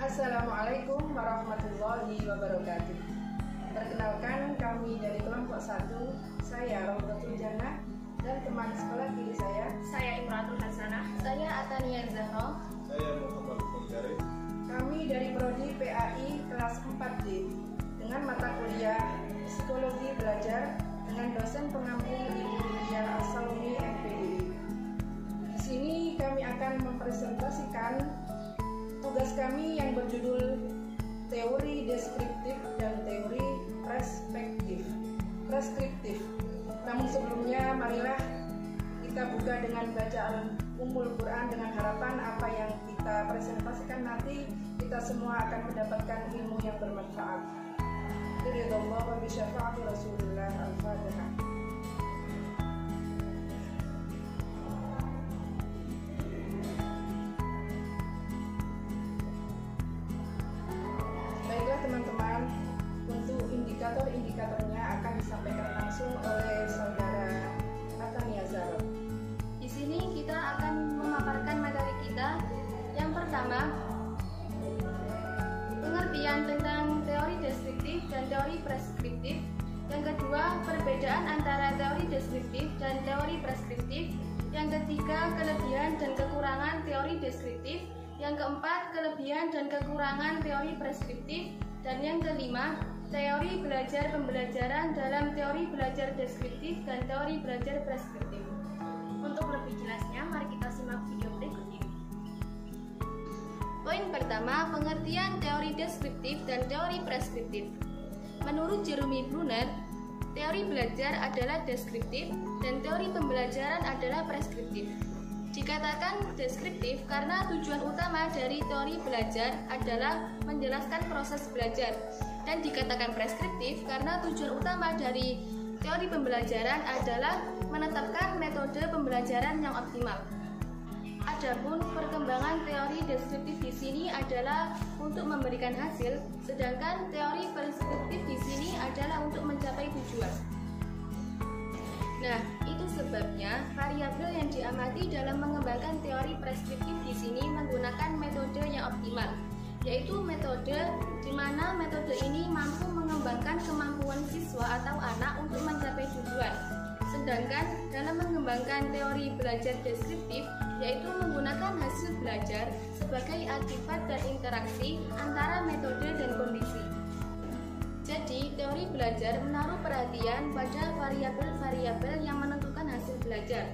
Assalamualaikum warahmatullahi wabarakatuh. Perkenalkan, kami dari kelompok 1, saya Raudatul Jannah dan teman sekolah kiri saya Imratul Hasanah, saya Atania Zahra, saya Muhammad Penggaris. Kami dari Prodi PAI kelas 4D dengan mata kuliah Psikologi Belajar dengan dosen pengampu Ibu Lydia As-Salumi MPDI. Di sini kami akan mempresentasikan tugas kami yang berjudul teori deskriptif dan teori preskriptif. Namun sebelumnya, marilah kita buka dengan bacaan Ummul Quran dengan harapan apa yang kita presentasikan nanti kita semua akan mendapatkan ilmu yang bermanfaat. Ridhullah wa bisyafaati Rasulullah. Al-Fatihah. Baiklah teman-teman, untuk indikator-indikatornya akan disampaikan langsung oleh saudara Atania Zahra. Di sini kita akan memaparkan materi kita. Yang pertama, pengertian tentang teori deskriptif dan teori preskriptif. Yang kedua, perbedaan antara teori deskriptif dan teori preskriptif. Yang ketiga, kelebihan dan kekurangan teori deskriptif. Yang keempat, kelebihan dan kekurangan teori preskriptif. Dan yang kelima, teori belajar pembelajaran dalam teori belajar deskriptif dan teori belajar preskriptif. Untuk lebih jelasnya, mari kita simak video berikut ini. Poin pertama, pengertian teori deskriptif dan teori preskriptif. Menurut Jeremy Brunner, teori belajar adalah deskriptif dan teori pembelajaran adalah preskriptif. Dikatakan deskriptif karena tujuan utama dari teori belajar adalah menjelaskan proses belajar, dan dikatakan preskriptif karena tujuan utama dari teori pembelajaran adalah menetapkan metode pembelajaran yang optimal. Adapun perkembangan teori deskriptif di sini adalah untuk memberikan hasil, sedangkan teori preskriptif di sini adalah untuk mencapai tujuan. Nah, itu sebabnya variabel yang diamati dalam mengembangkan teori preskriptif di sini menggunakan metode yang optimal, yaitu metode di mana metode ini mampu mengembangkan kemampuan siswa atau anak untuk mencapai tujuan. Sedangkan dalam mengembangkan teori belajar deskriptif, yaitu menggunakan hasil belajar sebagai artefak dan interaksi antara metode dan kondisi. Jadi, teori belajar menaruh perhatian pada variabel-variabel yang menentukan hasil belajar.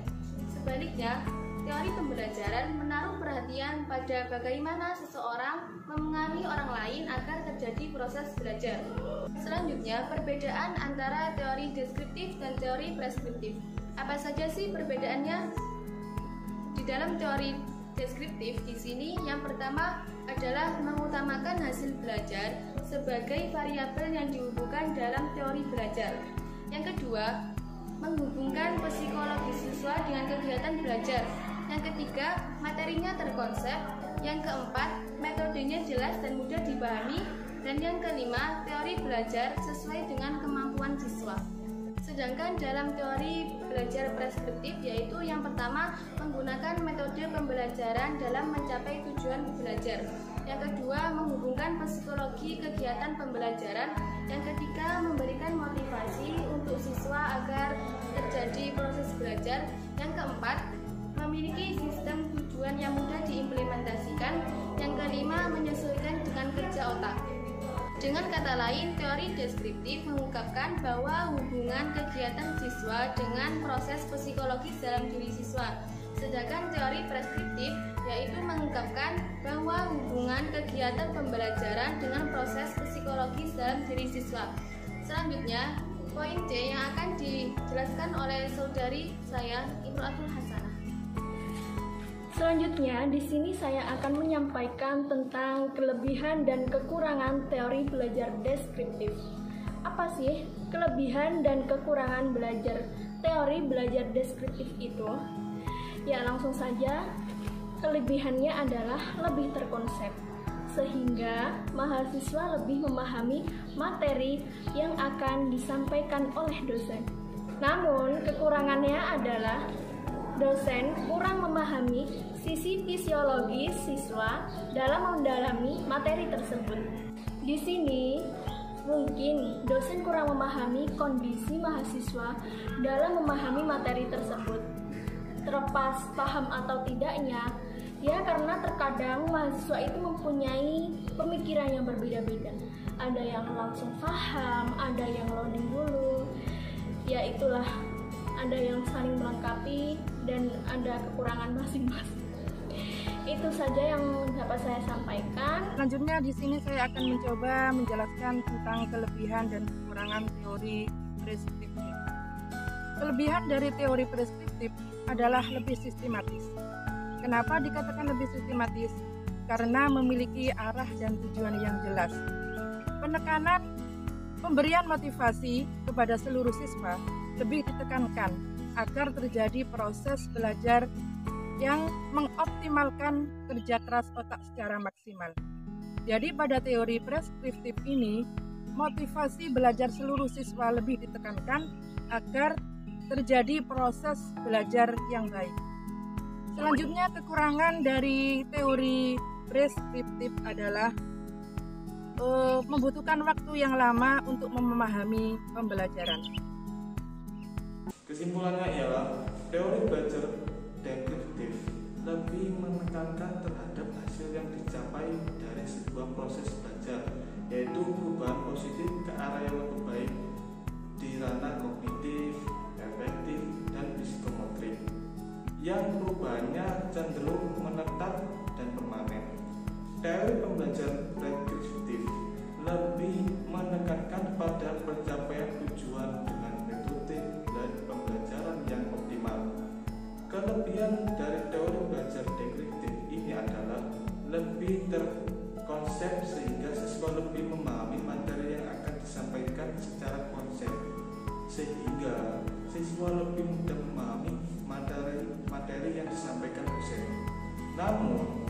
Sebaliknya, teori pembelajaran menaruh perhatian pada bagaimana seseorang memengaruhi orang lain agar terjadi proses belajar. Selanjutnya, perbedaan antara teori deskriptif dan teori preskriptif. Apa saja sih perbedaannya? Di dalam teori deskriptif di sini yang pertama adalah mengutamakan hasil belajar sebagai variabel yang dihubungkan dalam teori belajar. Yang kedua, menghubungkan psikologi siswa dengan kegiatan belajar. Yang ketiga, materinya terkonsep. Yang keempat, metodenya jelas dan mudah dipahami. Dan yang kelima, teori belajar sesuai dengan kemampuan siswa. Sedangkan dalam teori belajar preskriptif, yaitu yang pertama menggunakan metode pembelajaran dalam mencapai tujuan belajar. Yang kedua, menghubungkan psikologi kegiatan pembelajaran. Yang ketiga, memberikan motivasi untuk siswa agar terjadi proses belajar. Yang keempat, memiliki sistem tujuan yang mudah diimplementasikan. Yang kelima, menyesuaikan dengan kerja otak. Dengan kata lain, teori deskriptif mengungkapkan bahwa hubungan kegiatan siswa dengan proses psikologis dalam diri siswa. Sedangkan teori preskriptif yaitu mengungkapkan bahwa hubungan kegiatan pembelajaran dengan proses psikologis dalam diri siswa. Selanjutnya, poin C yang akan dijelaskan oleh saudari saya, Imratul Hasanah. Selanjutnya, di sini saya akan menyampaikan tentang kelebihan dan kekurangan teori belajar deskriptif. Apa sih kelebihan dan kekurangan teori belajar deskriptif itu? Ya, langsung saja. Kelebihannya adalah lebih terkonsep, sehingga mahasiswa lebih memahami materi yang akan disampaikan oleh dosen. Namun, kekurangannya adalah dosen kurang memahami sisi fisiologis siswa dalam mendalami materi tersebut. Di sini, mungkin dosen kurang memahami kondisi mahasiswa dalam memahami materi tersebut. Terlepas paham atau tidaknya, ya karena terkadang mahasiswa itu mempunyai pemikiran yang berbeda-beda. Ada yang langsung paham, ada yang loading dulu. Ya itulah, ada yang saling melengkapi dan ada kekurangan masing-masing. Itu saja yang dapat saya sampaikan. Selanjutnya di sini saya akan mencoba menjelaskan tentang kelebihan dan kekurangan teori preskriptif. Kelebihan dari teori preskriptif adalah lebih sistematis. Kenapa dikatakan lebih sistematis? Karena memiliki arah dan tujuan yang jelas. Penekanan pemberian motivasi kepada seluruh siswa lebih ditekankan agar terjadi proses belajar yang mengoptimalkan kerja keras otak secara maksimal. Jadi pada teori preskriptif ini, motivasi belajar seluruh siswa lebih ditekankan agar terjadi proses belajar yang baik. Selanjutnya, kekurangan dari teori preskriptif adalah membutuhkan waktu yang lama untuk memahami pembelajaran. Kesimpulannya ialah teori belajar deskriptif lebih menekankan terhadap hasil yang dicapai dari sebuah proses belajar, yaitu perubahan positif ke arah yang lebih baik di ranah kognitif, efektif, dan psikomotorik, yang perubahannya cenderung menetap dan permanen. Teori pembelajaran deskriptif lebih menekankan pada pencapaian tujuan dengan metode dan pembelajaran yang optimal. Kelebihan dari teori belajar deskriptif ini adalah lebih terkonsep sehingga siswa lebih memahami materi yang akan disampaikan secara konsep, sehingga siswa lebih mudah memahami materi yang disampaikan dosen. Namun,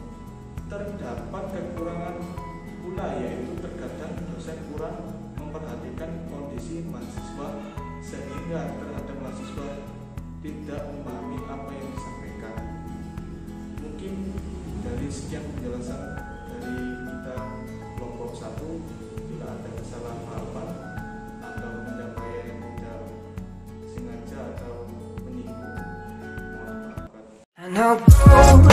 terdapat kekurangan pula, yaitu terkadang dosen kurang memperhatikan kondisi mahasiswa sehingga terhadap mahasiswa tidak memahami apa yang disampaikan. Mungkin dari sekian penjelasan dari kita kelompok 1, bila ada kesalahpahaman atau penyampaian yang tidak sengaja atau menyinggung, mohon maaf.